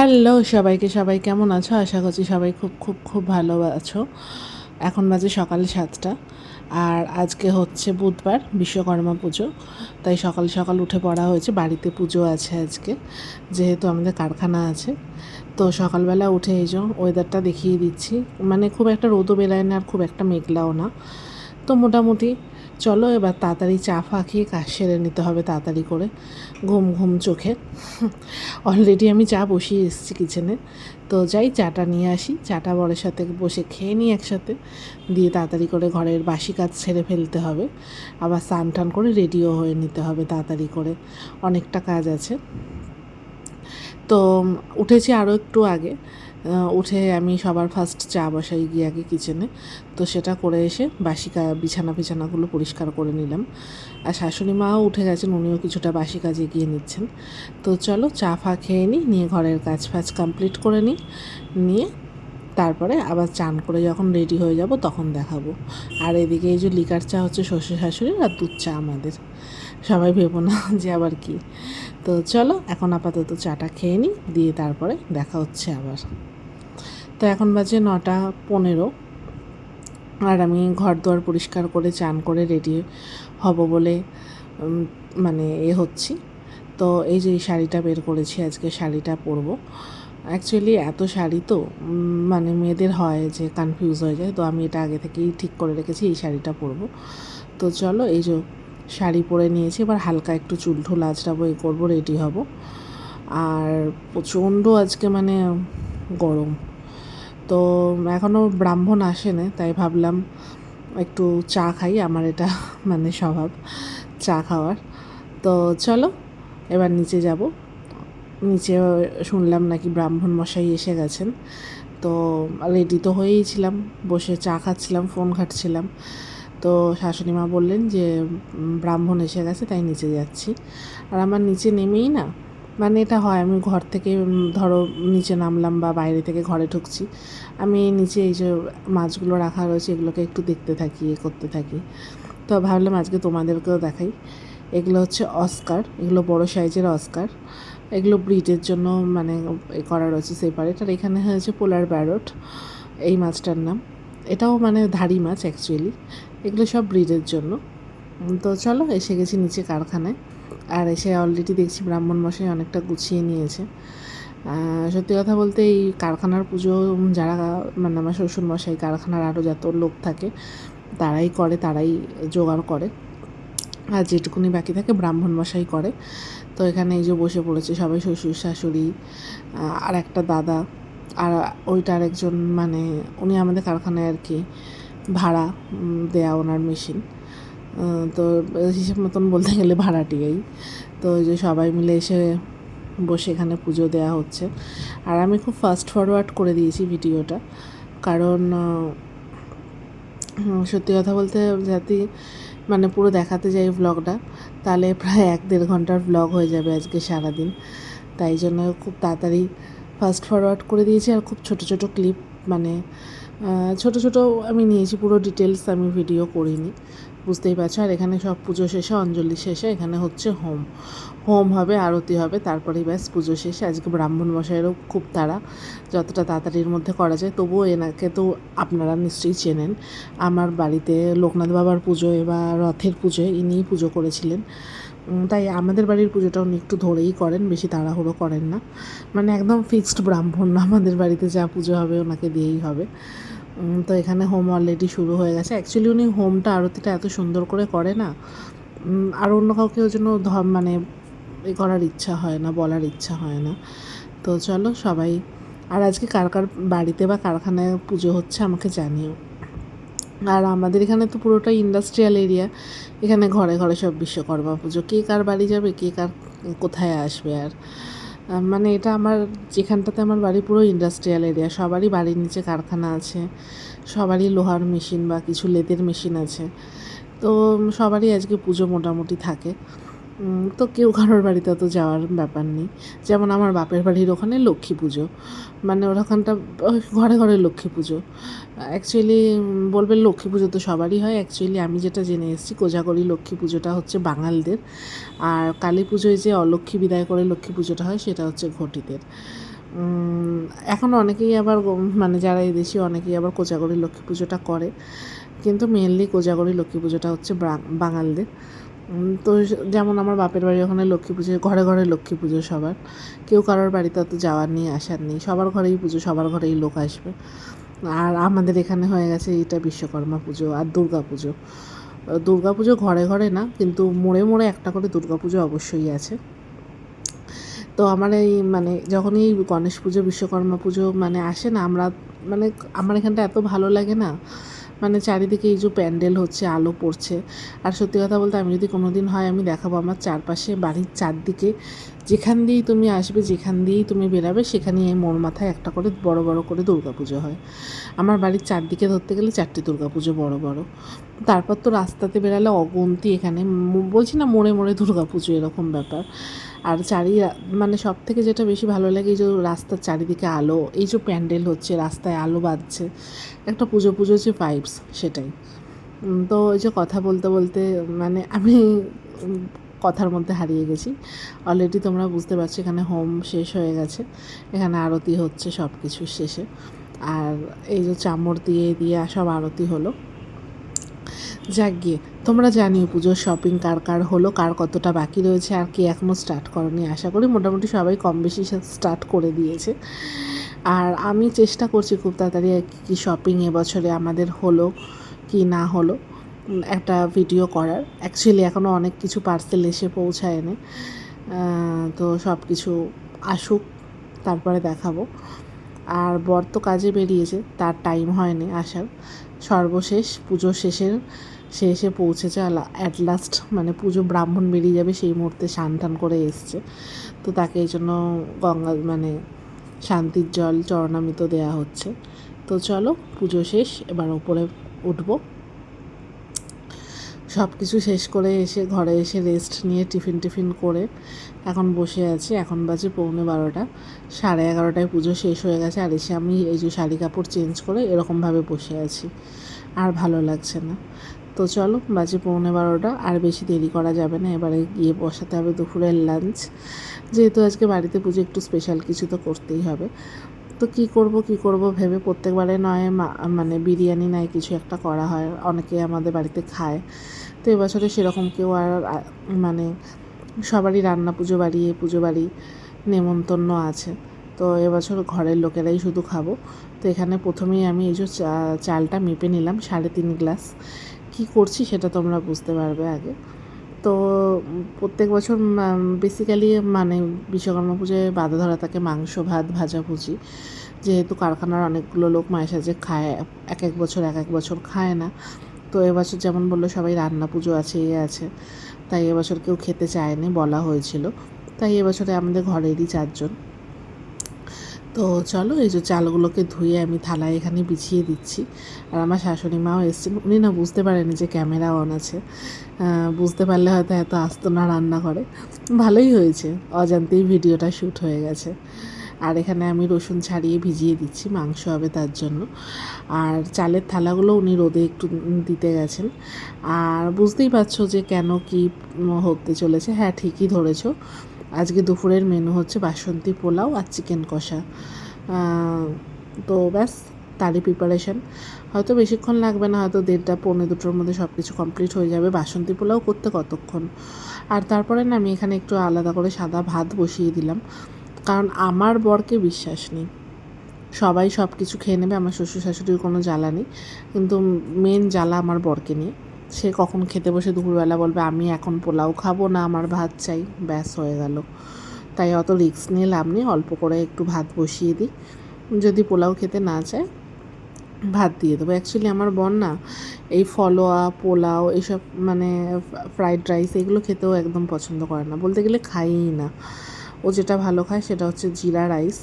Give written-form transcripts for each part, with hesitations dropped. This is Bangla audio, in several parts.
হ্যালো সবাইকে, সবাই কেমন আছো? আশা করছি সবাই খুব খুব খুব ভালো আছো। এখন বাজে সকাল 7টা, আর আজকে হচ্ছে বুধবার, বিশ্বকর্মা পুজো। তাই সকাল সকাল উঠে পড়া হয়েছে, বাড়িতে পুজো আছে আজকে, যেহেতু আমাদের কারখানা আছে। তো সকালবেলা উঠে এই যে ওয়েদারটা দেখিয়ে দিচ্ছি, মানে খুব একটা রোদও বেলায় না আর খুব একটা মেঘলাও না। তো মোটামুটি চলো এবার তাড়াতাড়ি চা ফা খেয়ে কাজ সেরে নিতে হবে তাড়াতাড়ি করে, ঘুম ঘুম চোখে। অলরেডি আমি চা বসিয়ে এসেছি কিচেনে। তো যাই চাটা নিয়ে আসি, চাটা বরের সাথে বসে খেয়ে নিই একসাথে, দিয়ে তাড়াতাড়ি করে ঘরের বাসি কাজ ছেড়ে ফেলতে হবে। আবার স্নান টান করে রেডিও হয়ে নিতে হবে তাড়াতাড়ি করে, অনেকটা কাজ আছে। তো উঠেছি আরও একটু আগে। উঠে আমি সবার ফার্স্ট চা বসাই গিয়ে আগে কিচেনে। তো সেটা করে এসে বাসি বিছানাগুলো পরিষ্কার করে নিলাম। আর শাশুড়ি মাও উঠে গেছেন, উনিও কিছুটা বাসি কাজ এগিয়ে নিচ্ছেন। তো চলো চা ফা খেয়ে নিই, নিয়ে ঘরের কাজ ফাজ কমপ্লিট করে নিই, নিয়ে তারপরে আবার চান করে যখন রেডি হয়ে যাব তখন দেখাবো। আর এদিকে এই যে লিকার চা হচ্ছে শ্বশুর শাশুড়ির, আর দুধ চা আমাদের। সবাই ভেবো না যে আবার কি। তো চলো এখন আপাতত চাটা খেয়ে নিই, দিয়ে তারপরে দেখা হচ্ছে আবার। তো এখন বাজে 9টা 15, আর আমি ঘর দুয়ার পরিষ্কার করে চান করে রেডি হব বলে মানে হচ্ছি। তো এই যে এই শাড়িটা বের করেছি, আজকে শাড়িটা পরবো। অ্যাকচুয়ালি এত শাড়ি তো মানে মেয়েদের হয় যে কনফিউজ হয়ে যায়, তো আমি এটা আগে থেকেই ঠিক করে রেখেছি এই শাড়িটা পরবো। তো চলো এই যে শাড়ি পরে নিয়েছি, এবার হালকা একটু চুল ঠুল আঁচড়াবো, এই করবো, রেডি হব। আর প্রচণ্ড আজকে মানে গরম। তো এখনও ব্রাহ্মণ আসেনি, তাই ভাবলাম একটু চা খাই, আমার এটা মানে স্বভাব চা খাওয়ার। তো চলো এবার নিচে যাব। নিচে শুনলাম নাকি ব্রাহ্মণ মশাই এসে গেছেন। তো রেডি তো হয়েই ছিলাম, বসে চা খাচ্ছিলাম, ফোন ঘাঁটছিলাম। তো শাশুড়ি মা বললেন যে ব্রাহ্মণ এসে গেছে, তাই নিচে যাচ্ছি। আর আমার নিচে নেমেই না, মানে এটা হয় আমি ঘর থেকে ধরো নিচে নামলাম বা বাইরে থেকে ঘরে ঢুকছি, আমি নিচে এই যে মাছগুলো রাখা রয়েছে এগুলোকে একটু দেখতে থাকি, করতে থাকি। তো ভাবলাম আজকে তোমাদেরকেও দেখাই। এগুলো হচ্ছে অস্কার, এগুলো বড় সাইজের অস্কার। এগুলো ব্রিডের জন্য মানে করা রয়েছে সেপারেট। আর এখানে হয়েছে পোলার প্যারট, এই মাছটার নাম। এটাও মানে ধাড়ি মাছ অ্যাকচুয়ালি। এগুলো সব ব্রিডের জন্য। তো চলো এসে গেছি নিচে কারখানায়। আর এসে অলরেডি দেখছি ব্রাহ্মণ মশাই অনেকটা গুছিয়ে নিয়েছে। সত্যি কথা বলতে এই কারখানার পুজো যারা মানে আমার শ্বশুরমশাই, কারখানার আরও যত লোক থাকে তারাই করে, তারাই জোগাড় করে। আর যেটুকুনি বাকি থাকে ব্রাহ্মণ মশাই করে। তো এখানে এই যে বসে পড়েছে সবাই, শ্বশুর শাশুড়ি আর একটা দাদা, আর ওইটা আরেকজন, মানে উনি আমাদের কারখানায় আর কি ভাড়া দেয়া ওনার মেশিন। তো হিসেব মতন বলতে গেলে ভাড়াটিয়াই। তো ওই যে সবাই মিলে এসে বসে এখানে পুজো দেওয়া হচ্ছে। আর আমি খুব ফাস্ট ফরওয়ার্ড করে দিয়েছি ভিডিওটা, কারণ সত্যি কথা বলতে যাতে মানে পুরো দেখাতে যাই ব্লগটা, তাহলে প্রায় 1-1.5 ঘন্টার ব্লগ হয়ে যাবে আজকে সারাদিন। তাই জন্য খুব তাড়াতাড়ি ফাস্ট ফরওয়ার্ড করে দিয়েছি। আর খুব ছোট ছোট ক্লিপ, মানে ছোট ছোট আমি নিয়েছি, পুরো ডিটেলস আমি ভিডিও করিনি, বুঝতেই পারছো। আর এখানে সব পুজো শেষে, অঞ্জলি শেষে এখানে হচ্ছে হোম হবে, আরতি হবে, তারপরেই ব্যাস পুজো শেষে। আজকে ব্রাহ্মণ মশাইয়েরও খুব তাড়া, যতটা তাড়াতাড়ির মধ্যে করা যায়। তবুও এনাকে তো আপনারা নিশ্চয়ই চেনেন, আমার বাড়িতে লোকনাথ বাবার পুজোয় বা রথের পুজোয় ইনিই পুজো করেছিলেন। তাই আমাদের বাড়ির পুজোটা উনি একটু ধরেই করেন, বেশি তাড়াহুড়ো করেন না। মানে একদম ফিক্সড ব্রাহ্মণ, আমাদের বাড়িতে যা পুজো হবে ওনাকে দিয়েই হবে। তো এখানে হোম অলরেডি শুরু হয়ে গেছে। অ্যাকচুয়ালি উনি হোমটা, আরতিটা এত সুন্দর করে করে না, আর অন্য কাউকে ওই জন্য মানে করার ইচ্ছা হয় না, বলার ইচ্ছা হয় না। তো চলো সবাই, আর আজকে কার কার বাড়িতে বা কারখানায় পুজো হচ্ছে আমাকে জানিও। আর আমাদের এখানে তো পুরোটাই ইন্ডাস্ট্রিয়াল এরিয়া, এখানে ঘরে ঘরে সব বিশ্বকর্মা পুজো, কে কার বাড়ি যাবে, কে কার কোথায় আসবে। আর মানে এটা আমার যেখানটাতে আমার বাড়ি পুরো ইন্ডাস্ট্রিয়াল এরিয়া, সবারই বাড়ির নিচে কারখানা আছে, সবারই লোহার মেশিন বা কিছু লেদের মেশিন আছে। তো সবারই আজকে পুজো মোটামুটি থাকে। তো কেউ কারোর বাড়িতে তো যাওয়ার ব্যাপার নেই। যেমন আমার বাপের বাড়ির ওখানে লক্ষ্মী পুজো, মানে ওখানটা ঘরে ঘরে লক্ষ্মী পুজো। অ্যাকচুয়ালি বলবেন লক্ষ্মী পুজো তো সবারই হয়, অ্যাকচুয়ালি আমি যেটা জেনে এসেছি কোজাগরি লক্ষ্মী পুজোটা হচ্ছে বাঙালদের, আর কালী পুজোয় যে অলক্ষ্মী বিদায় করে লক্ষ্মী পুজোটা হয় সেটা হচ্ছে ঘটিদের। এখন অনেকেই আবার মানে যারা এদেশি অনেকেই আবার কোজাগরি লক্ষ্মী পুজোটা করে, কিন্তু মেনলি কোজাগরি লক্ষ্মী পুজোটা হচ্ছে বাঙালদের। তো যেমন আমার বাপের বাড়ি ওখানে লক্ষ্মী পুজো, ঘরে ঘরে লক্ষ্মী পুজো সবার, কেউ কারোর বাড়িতে অত যাওয়ার নেই, আসার নেই, সবার ঘরেই পুজো, সবার ঘরেই লোক আসবে। আর আমাদের এখানে হয়ে গেছে এটা বিশ্বকর্মা পুজো আর দুর্গা পুজো। দুর্গা পুজো ঘরে ঘরে না, কিন্তু মোড়ে মোড়ে একটা করে দুর্গা পুজো অবশ্যই আছে। তো আমার এই মানে যখনই গণেশ পুজো বিশ্বকর্মা পুজো মানে আসে না, মানে আমার এখানটা এত ভালো লাগে না, মানে চারিদিকে এই যে প্যান্ডেল হচ্ছে, আলো পড়ছে। আর সত্যি কথা বলতে আমি যদি কোনো দিন হয় আমি দেখাবো আমার চারপাশে, বাড়ির চারদিকে যেখান দিয়েই তুমি আসবে, যেখান দিয়েই তুমি বেরাবে, সেখানেই এই মোড় মাথায় একটা করে বড় বড় করে দুর্গা পুজো হয়। আমার বাড়ির চারদিকে ধরতে গেলে 4টে দুর্গা পুজো বড় বড়। তারপর তো রাস্তাতে বেরালে অগুন্তি, এখানে বলছি না মোড়ে মোড়ে দুর্গা পুজো, এরকম ব্যাপার। আর মানে সব থেকে যেটা বেশি ভালো লাগে এই যে রাস্তার চারিদিকে আলো, এই যে প্যান্ডেল হচ্ছে, রাস্তায় আলো বাজছে, একটা পুজো পুজো যে ভাইবস, সেটাই। তো ওই যে কথা বলতে বলতে মানে আমি কথার মধ্যে হারিয়ে গেছি। অলরেডি তোমরা বুঝতে পারছো এখানে হোম শেষ হয়ে গেছে, এখানে আরতি হচ্ছে সব কিছু শেষে। আর এই যে চামড় দিয়ে দিয়ে সব আরতি হলো। যাক গিয়ে, তোমরা জানিও পুজোর শপিং কার কার হলো, কার কতটা বাকি রয়েছে, আর কি এখনও স্টার্ট করনি। আশা করি মোটামুটি সবাই কম বেশি স্টার্ট করে দিয়েছে। আর আমি চেষ্টা করছি খুব তাড়াতাড়ি কী শপিং এবছরে আমাদের হলো কি না হলো একটা ভিডিও করার। অ্যাকচুয়ালি এখনও অনেক কিছু পার্সেল এসে পৌঁছায়নি, তো সব কিছু আসুক তারপরে দেখাবো। আর বর তো কাজে বেরিয়েছে, তার টাইম হয়নি আসার। সর্বশেষ পুজো সে এসে পৌঁছেছে অ্যাট লাস্ট, মানে পুজো ব্রাহ্মণ বেরিয়ে যাবে সেই মুহূর্তে স্নান টান করে এসছে। তো তাকে এই জন্য গঙ্গা মানে শান্তির জল চরণামৃত দেওয়া হচ্ছে। তো চলো পুজো শেষ, এবার ওপরে উঠবো। সব কিছু শেষ করে এসে ঘরে এসে রেস্ট নিয়ে টিফিন করে এখন বসে আছি। এখন বাজে 11:15, 11:30টায় পুজো শেষ হয়ে গেছে। আর এসে আমি এই যে শাড়ি কাপড় চেঞ্জ করে এরকমভাবে বসে আছি, আর ভালো লাগছে না। তো চলো বাজে 11:15, আর বেশি দেরি করা যাবে না, এবারে গিয়ে বসাতে হবে দুপুরের লাঞ্চ। যেহেতু আজকে বাড়িতে পুজো, একটু স্পেশাল কিছু তো করতেই হবে। তো কী করব ভেবে প্রত্যেকবারে নয় মানে বিরিয়ানি নয় কিছু একটা করা হয়, অনেকে আমাদের বাড়িতে খায়। তো এবছরে সেরকম কেউ আর মানে সবারই রান্না পুজো বাড়ি নেমন্তন্ন আছে, তো এবছর ঘরের লোকেরাই শুধু খাবো। তো এখানে প্রথমেই আমি এই যে চালটা মেপে নিলাম 3.5 গ্লাস। কী করছি সেটা তোমরা বুঝতে পারবে আগে। তো প্রত্যেক বছর বেসিক্যালি মানে বিশ্বকর্মা পুজোয় বাঁধা ধরা থাকে মাংস ভাত ভাজাভুজি, যেহেতু কারখানার অনেকগুলো লোক মায়ের সাথে খায়, এক এক বছর খায় না। তো এবছর যেমন বললো সবাই রান্না পুজো আছে আছে, তাই এবছর কেউ খেতে চায়নি, বলা হয়েছিল। তাই এবছরে আমাদের ঘরেরই 4 জন। তো চলো এই যে চালগুলোকে ধুয়ে আমি থালায় এখানে বিছিয়ে দিচ্ছি। আর আমার শাশুড়ি মাও এসছেন, উনি না বুঝতে পারেনি যে ক্যামেরা অন আছে, বুঝতে পারলে হয়তো এত আসতো না রান্না করে। ভালোই হয়েছে, অজান্তেই ভিডিওটা শ্যুট হয়ে গেছে। আর এখানে আমি রসুন ছাড়িয়ে ভিজিয়ে দিচ্ছি, মাংস হবে তার জন্য। আর চালের থালাগুলো উনি রোদে একটু দিতে গেছেন। আর বুঝতেই পারছো যে কেন কি হতে চলেছে। হ্যাঁ ঠিকই ধরেছো, আজকে দুপুরের মেনু হচ্ছে বাসন্তী পোলাও আর চিকেন কষা। তো ব্যাস তারই প্রিপারেশান। হয়তো বেশিক্ষণ লাগবে না, হয়তো 1:30 1:45-2-র মধ্যে সব কিছু কমপ্লিট হয়ে যাবে। বাসন্তী পোলাও করতে কতক্ষণ। আর তারপরে না আমি এখানে একটু আলাদা করে সাদা ভাত বসিয়ে দিলাম, কারণ আমার বরকে বিশ্বাস নেই, সবাই সব কিছু খেয়ে নেবে, আমার শ্বশুর শাশুড়ির কোনো জ্বালা নেই, কিন্তু মেন জ্বালা আমার বরকে নিয়ে। সে কখন খেতে বসে দুপুরবেলা বলবে আমি এখন পোলাও খাবো না, আমার ভাত চাই, ব্যাস হয়ে গেল। তাই অত রিস্ক নিয়ে লাভ নেই, অল্প করে একটু ভাত বসিয়ে দিই, যদি পোলাও খেতে না চায় ভাত দিয়ে দেবো। অ্যাকচুয়ালি আমার বোন না এই ফলোয়া পোলাও এসব মানে ফ্রাইড রাইস এগুলো খেতেও একদম পছন্দ করে না, বলতে গেলে খাইই না। ও যেটা ভালো খায় সেটা হচ্ছে জিরা রাইস,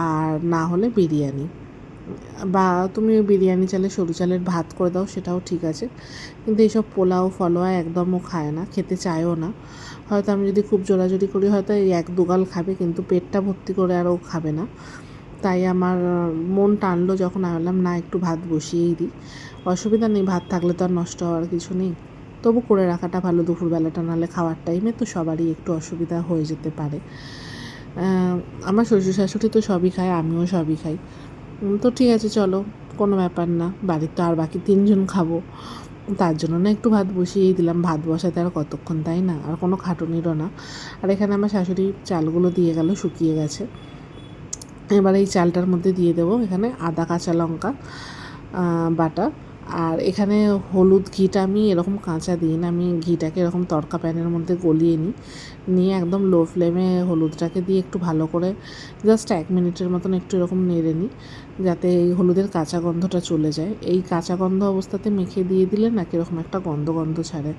আর না হলে বিরিয়ানি। বা তুমি বিরিয়ানি চালে সরু চালের ভাত করে দাও, সেটাও ঠিক আছে। কিন্তু এইসব পোলাও ফলোয়া একদমও খায় না, খেতে চায়ও না। হয়তো আমি যদি খুব জোরাজুরি করি হয়তো এই এক দুগাল খাবে, কিন্তু পেটটা ভর্তি করে আর ও খাবে না। তাই আমার মন টানলো যখন, আমি বললাম না একটু ভাত বসিয়েই দিই। অসুবিধা নেই, ভাত থাকলে তো আর নষ্ট হওয়ার কিছু নেই, তবু করে রাখাটা ভালো। দুপুরবেলাটা নাহলে খাওয়ার টাইমে তো সবারই একটু অসুবিধা হয়ে যেতে পারে। আমার শ্বশুর শাশুড়ি তো সবই খায়, আমিও সবই খাই। তো ঠিক আছে চলো, কোনো ব্যাপার না, বাড়ির তো আর বাকি 3জন খাবো, তার জন্য না একটু ভাত বসিয়েই দিলাম। ভাত বসাতে আর কতক্ষণ, তাই না? আর কোনো খাটুনিরও না। আর এখানে আমার শাশুড়ি চালগুলো দিয়ে গেল, শুকিয়ে গেছে। এবার এই চালটার মধ্যে দিয়ে দেবো এখানে আদা কাঁচা লঙ্কা বাটা। আর এখানে হলুদ ঘিটা আমি এরকম কাঁচা দিই না, আমি ঘিটাকে এরকম তড়কা প্যানের মধ্যে গলিয়ে নিই, নিয়ে একদম লো ফ্লেমে হলুদটাকে দিয়ে একটু ভালো করে জাস্ট 1 মিনিটের মতন একটু এরকম নেড়ে নিই, যাতে এই হলুদের কাঁচা গন্ধটা চলে যায়। এই কাঁচা গন্ধ অবস্থাতে মেখে দিয়ে দিলে না কীরকম একটা গন্ধ গন্ধ ছাড়ে।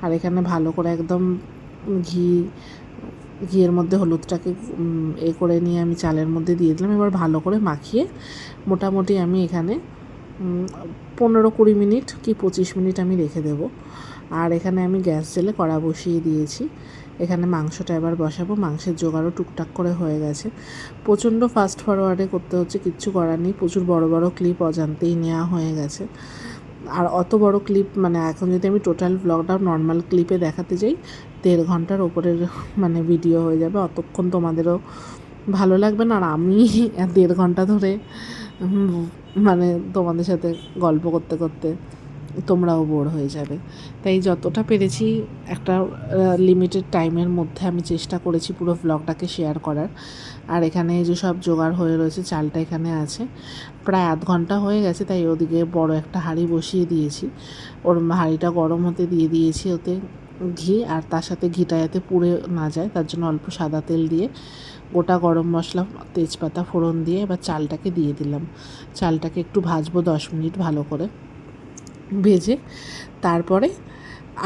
আর এখানে ভালো করে একদম ঘিয়ের মধ্যে হলুদটাকে করে নিয়ে আমি চালের মধ্যে দিয়ে দিলাম। এবার ভালো করে মাখিয়ে মোটামুটি আমি এখানে 15-20 মিনিট কি 25 মিনিট আমি রেখে দেবো। আর এখানে আমি গ্যাস জেলে কড়া বসিয়ে দিয়েছি। এখানে মাংসটা এবার বসাবো। মাংসের জোগাড়ও টুকটাক করে হয়ে গেছে। প্রচণ্ড ফাস্ট ফরওয়ার্ডে করতে হচ্ছে, কিচ্ছু করার নেই। প্রচুর বড় বড় ক্লিপ অজান্তেই নেওয়া হয়ে গেছে। আর অত বড় ক্লিপ মানে এখন যদি আমি টোটাল ব্লগটা নর্মাল ক্লিপে দেখাতে যাই 1.5 ঘন্টার ওপরের মানে ভিডিও হয়ে যাবে। অতক্ষণ তোমাদেরও ভালো লাগবে না, আর আমি 1.5 ঘন্টা ধরে মানে তোমাদের সাথে গল্প করতে করতে তোমরাও বোর হয়ে যাবে। তাই যতটা পেরেছি একটা লিমিটেড টাইমের মধ্যে আমি চেষ্টা করেছি পুরো ব্লগটাকে শেয়ার করার। আর এখানে যে সব জোগাড় হয়ে রয়েছে, চালটা এখানে আছে, প্রায় আধ ঘন্টা হয়ে গেছে। তাই ওদিকে বড় একটা হাঁড়ি বসিয়ে দিয়েছি, ওর হাঁড়িটা গরম হতে দিয়ে দিয়েছি ওতে ঘি, আর তার সাথে ঘিটা যাতে পুড়ে না যায় তার জন্য অল্প সাদা তেল দিয়ে গোটা গরম মশলা তেজপাতা ফোড়ন দিয়ে এবার চালটাকে দিয়ে দিলাম। চালটাকে একটু ভাজবো 10 মিনিট ভালো করে ভেজে। তারপরে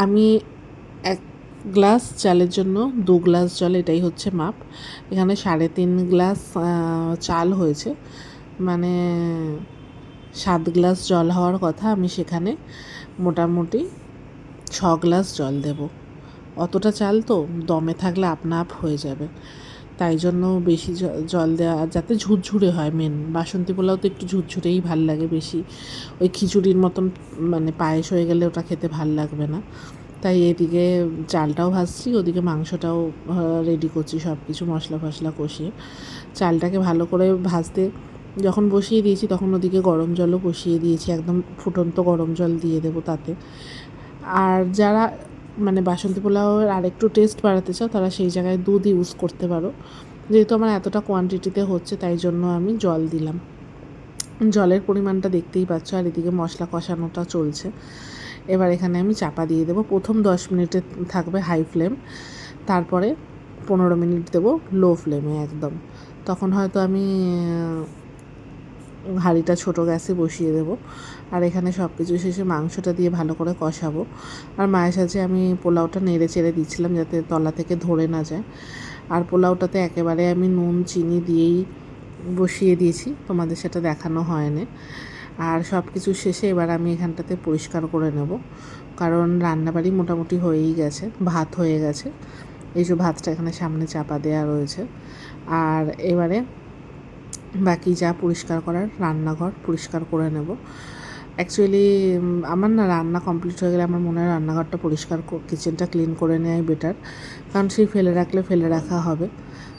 আমি 1 গ্লাস চালের জন্য 2 গ্লাস জল, এটাই হচ্ছে মাপ। এখানে 3.5 গ্লাস চাল হয়েছে, মানে 7 গ্লাস জল হওয়ার কথা। আমি সেখানে মোটামুটি 6 গ্লাস জল দেব। অতটা চাল তো দমে থাকলে আপনা আপ হয়ে যাবে, তাই জন্য বেশি জল দেওয়া, যাতে ঝুরঝুরে হয়। মেন বাসন্তী পোলাও তো একটু ঝুরঝুরেই ভাল লাগে বেশি, ওই খিচুড়ির মতন মানে পায়েস হয়ে গেলে ওটা খেতে ভাল লাগবে না। তাই এদিকে চালটাও ভাজছি, ওদিকে মাংসটাও রেডি করছি, সব কিছু মশলা ফশলা কষিয়ে। চালটাকে ভালো করে ভাজতে যখন বসিয়ে দিয়েছি তখন ওদিকে গরম জলও বসিয়ে দিয়েছি, একদম ফুটন্ত গরম জল দিয়ে দেবো তাতে। আর যারা মানে বাসন্তী পোলাওয়ের আরেকটু টেস্ট বাড়াতে চাও তারা সেই জায়গায় দুধ ইউজ করতে পারো। যেহেতু আমার এতটা কোয়ান্টিটিতে হচ্ছে তাই জন্য আমি জল দিলাম। জলের পরিমাণটা দেখতেই পাচ্ছ। আর এদিকে মশলা কষানোটা চলছে। এবার এখানে আমি চাপা দিয়ে দেবো। প্রথম 10 মিনিটে থাকবে হাই ফ্লেম, তারপরে 15 মিনিট দেবো লো ফ্লেমে একদম। তখন হয়তো আমি হাঁড়িটা ছোটো গ্যাসে বসিয়ে দেবো। আর এখানে সব কিছু শেষে মাংসটা দিয়ে ভালো করে কষাবো। আর মায়ের সাথে আমি পোলাওটা নেড়ে চেড়ে দিচ্ছিলাম যাতে তলা থেকে ধরে না যায়। আর পোলাওটাতে একেবারে আমি নুন চিনি দিয়েই বসিয়ে দিয়েছি, তোমাদের সেটা দেখানো হয়নি। আর সব কিছু শেষে এবার আমি এখানটাতে পরিষ্কার করে নেব, কারণ রান্নাবাড়ি মোটামুটি হয়েই গেছে, ভাত হয়ে গেছে। এই যে ভাতটা এখানে সামনে চাপা দেওয়া রয়েছে। আর এবারে বাকি যা পরিষ্কার করার, রান্নাঘর পরিষ্কার করে নেব। অ্যাকচুয়ালি আমার না রান্না কমপ্লিট হয়ে গেলে আমার মনে হয় রান্নাঘরটা পরিষ্কার, কিচেনটা ক্লিন করে নেওয়াই বেটার। কারণ সেই ফেলে রাখলে ফেলে রাখা হবে,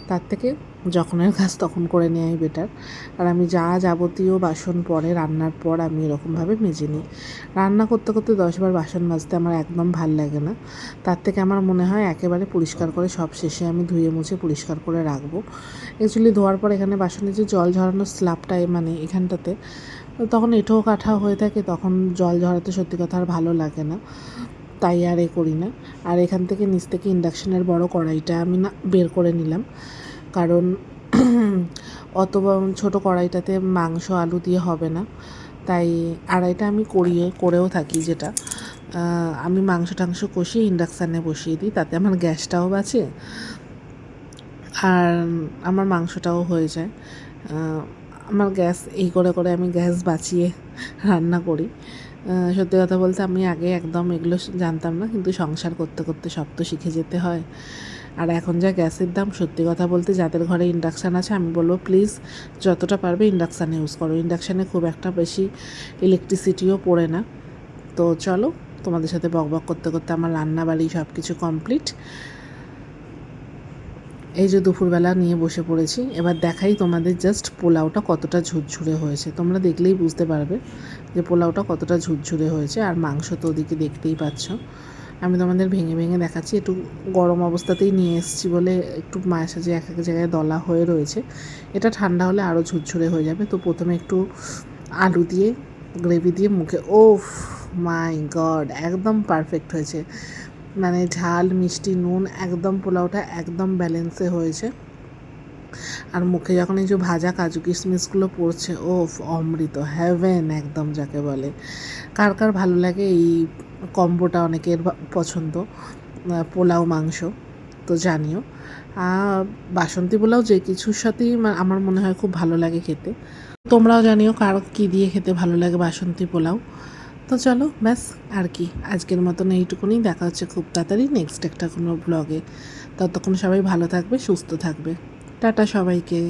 তার থেকে যখনের কাজ তখন করে নেওয়াই বেটার। আর আমি যা যাবতীয় বাসন পরে রান্নার পর আমি এরকমভাবে মেজে নিই। রান্না করতে করতে 10 বার বাসন মাজতে আমার একদম ভাল লাগে না। তার থেকে আমার মনে হয় একেবারে পরিষ্কার করে সব শেষে আমি ধুয়ে মুছে পরিষ্কার করে রাখবো। অ্যাকচুয়ালি ধোয়ার পর এখানে বাসনে যে জল ঝরানোর স্ল্যাবটায় মানে এখানটাতে তখন এঁঠো কাঠা হয়ে থাকে, তখন জল ঝরাতে সত্যি কথা আর ভালো লাগে না, তাই আর করি না। আর এখান থেকে নিচ থেকে ইন্ডাকশানের বড় কড়াইটা আমি না বের করে নিলাম, কারণ অত ছোটো কড়াইটাতে মাংস আলু দিয়ে হবে না। তাই আড়াইটা আমি করেও থাকি, যেটা আমি মাংস টাংস কষিয়ে ইন্ডাকশানে বসিয়ে দিই, তাতে আমার গ্যাসটাও বাঁচে আর আমার মাংসটাও হয়ে যায়। আমার গ্যাস এই করে করে আমি গ্যাস বাঁচিয়ে রান্না করি। সত্যি কথা বলতে আমি আগে একদম এগুলো জানতাম না, কিন্তু সংসার করতে করতে সব তো শিখে যেতে হয়। আর এখন যা গ্যাসের দাম, সত্যি কথা বলতে যাদের ঘরে ইন্ডাকশান আছে আমি বলবো প্লিজ যতটা পারবে ইন্ডাকশান ইউজ করো। ইন্ডাকশানে খুব একটা বেশি ইলেকট্রিসিটিও পড়ে না। তো চলো, তোমাদের সাথে বকবক করতে করতে আমার রান্না বাড়ি সব কিছু কমপ্লিট। এই যে দুপুরবেলা নিয়ে বসে পড়েছি, এবার দেখাই তোমাদের জাস্ট পোলাওটা কতটা ঝুরঝুরে হয়েছে। তোমরা দেখলেই বুঝতে পারবে যে পোলাওটা কতটা ঝুরঝুরে হয়েছে। আর মাংস তো ওদিকে দেখতেই পাচ্ছ। আমি তোমাদের ভেঙে ভেঙে দেখাচ্ছি, একটু গরম অবস্থাতেই নিয়ে এসেছি বলে একটু মায়ের সাথে এক এক জায়গায় দলা হয়ে রয়েছে। এটা ঠান্ডা হলে আরও ঝুরঝুরে হয়ে যাবে। তো প্রথমে একটু আলু দিয়ে গ্রেভি দিয়ে মুখে, ওফ মাই গড, একদম পারফেক্ট হয়েছে। মানে ঝাল মিষ্টি নুন একদম, পোলাওটা একদম ব্যালেন্সে হয়েছে। আর মুখে যখন এই যে ভাজা কাজু কিশমিশগুলো পড়ছে, ওফ অমৃত, হ্যাভেন একদম যাকে বলে। কার কার ভালো লাগে এই কম্বোটা, অনেকের পছন্দ পোলাও মাংস, তো জানিও। বাসন্তী পোলাও যে কিছুর সাথেই আমার মনে হয় খুব ভালো লাগে খেতে। তোমরাও জানিও কার কী দিয়ে খেতে ভালো লাগে বাসন্তী পোলাও। তো চলো ব্যাস, আর কি আজকের মতন এইটুকুনি। দেখা হচ্ছে খুব তাড়াতাড়ি নেক্সট একটা কোনো ব্লগে। ততক্ষণ সবাই ভালো থাকবে, সুস্থ থাকবে। টাটা সবাইকে।